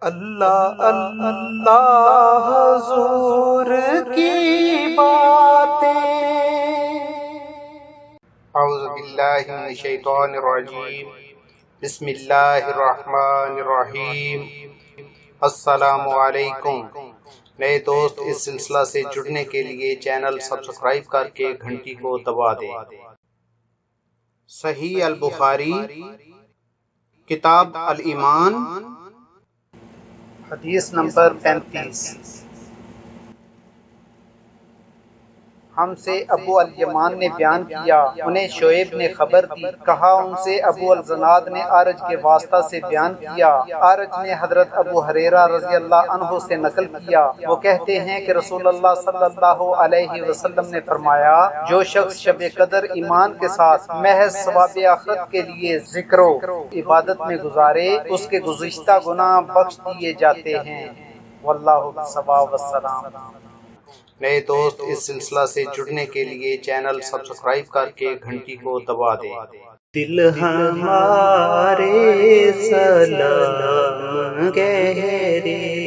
اللہ اللہ حضور کی باتیں۔ اعوذ باللہ من الشیطان الرجیم، بسم اللہ الرحمن الرحیم۔ السلام علیکم نئے دوست، اس سلسلہ سے جڑنے کے لیے چینل سبسکرائب کر کے گھنٹی کو دبا دیں۔ صحیح البخاری، کتاب الایمان، حدیث نمبر 35۔ ہم سے ابو الیمان نے بیان کیا، انہیں شعیب نے خبر دی، کہا ان سے ابو الزناد نے اعرج کے واسطہ سے بیان کیا، اعرج نے حضرت ابو ہریرہ رضی اللہ عنہ سے نقل کیا، وہ کہتے ہیں کہ رسول اللہ صلی اللہ علیہ وسلم نے فرمایا، جو شخص شب قدر ایمان کے ساتھ محض ثواب آخرت کے لیے ذکر و عبادت میں گزارے، اس کے گزشتہ گناہ بخش دیے جاتے ہیں۔ واللہ بالصواب والسلام۔ نئے دوست، اس سلسلہ سے جڑنے کے لیے چینل سبسکرائب کر کے گھنٹی کو دبا دیں۔ دل ہمارے سلام گہرے